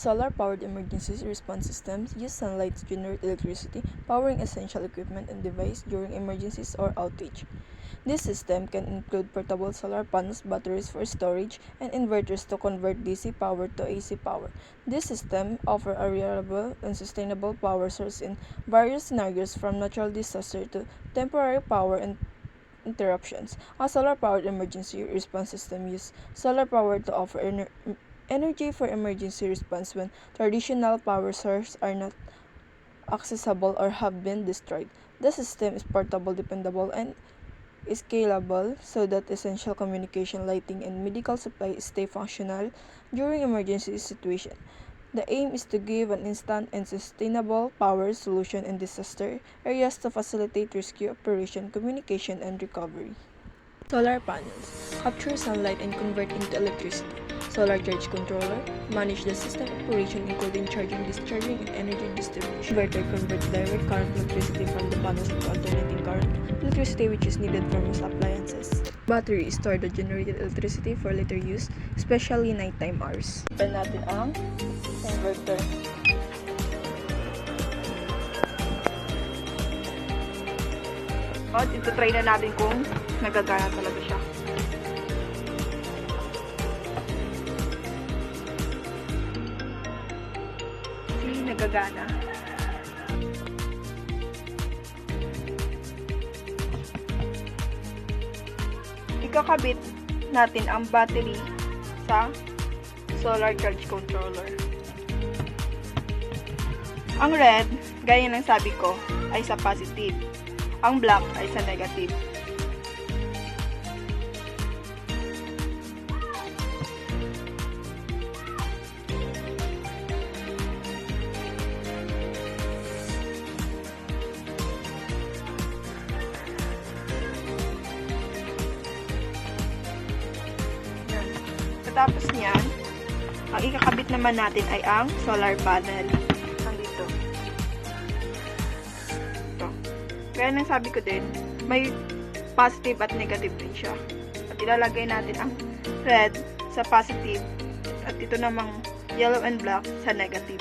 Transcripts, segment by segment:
solar-powered emergency response systems use sunlight to generate electricity, powering essential equipment and devices during emergencies or outage. This system can include portable solar panels, batteries for storage, and inverters to convert DC power to AC power. This system offers a reliable and sustainable power source in various scenarios, from natural disaster to temporary power interruptions. A solar-powered emergency response system uses solar power to offer energy for emergency response when traditional power sources are not accessible or have been destroyed. The system is portable, dependable, and scalable so that essential communication, lighting, and medical supplies stay functional during emergency situations. The aim is to give an instant and sustainable power solution in disaster areas to facilitate rescue operation, communication, and recovery. Solar panels capture sunlight and convert into electricity. Solar charge controller manage the system operation including charging, discharging, and energy distribution. Inverter converts direct current electricity from the panels into alternating current electricity which is needed for most appliances. Battery store the generated electricity for later use, especially nighttime hours. Open natin ang inverter. At ito try na natin kung nagagana talaga siya. See, nagagana. Ikakabit natin ang battery sa solar charge controller. Ang red, gaya ng sabi ko, ay sa positive. Ang black ay sa negative. Tapos niyan, ang ikakabit naman natin ay ang solar panel. Nandito. Ito. Kaya nang sabi ko din, may positive at negative din siya. At ilalagay natin ang red sa positive at ito namang yellow and black sa negative.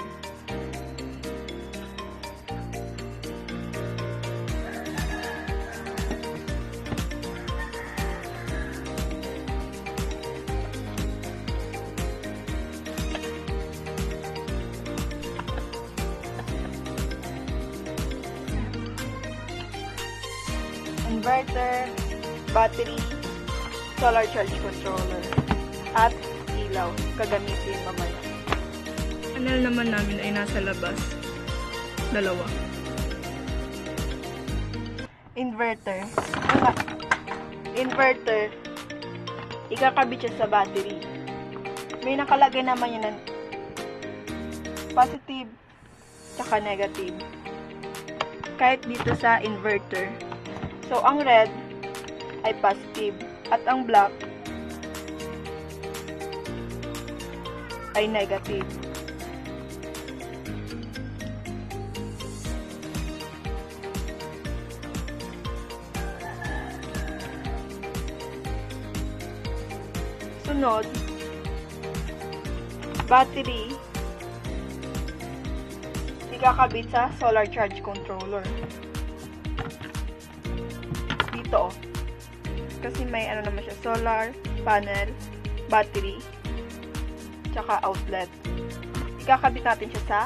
Inverter, battery, solar charge controller, at ilaw. Gagamitin mamaya. Panel naman namin ay nasa labas. Dalawa. Inverter. Inverter. Ikakabit siya sa battery. May nakalagay naman yun ng positive tsaka negative. Kahit dito sa inverter. So, ang red ay positive at ang black ay negative. Sunod, battery ikakabit sa solar charge controller. Ito. Kasi may ano naman siya, solar panel, battery, tsaka outlet. Ikakabit natin siya sa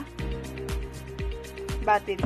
battery.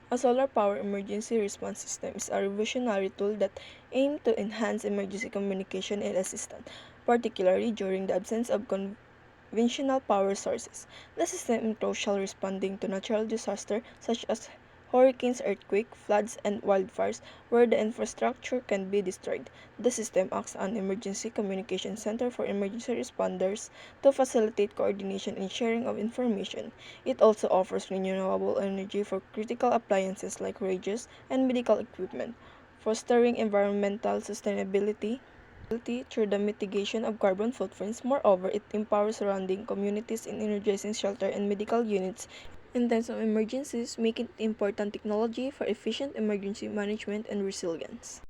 A solar power emergency response system is a revolutionary tool that aims to enhance emergency communication and assistance, particularly during the absence of conventional power sources. The system is crucial responding to natural disasters such as hurricanes, earthquakes, floods, and wildfires, where the infrastructure can be destroyed. The system acts as an emergency communication center for emergency responders to facilitate coordination and sharing of information. It also offers renewable energy for critical appliances like radios and medical equipment, fostering environmental sustainability through the mitigation of carbon footprints. Moreover, it empowers surrounding communities in energizing shelter and medical units in times of emergencies, making it important technology for efficient emergency management and resilience.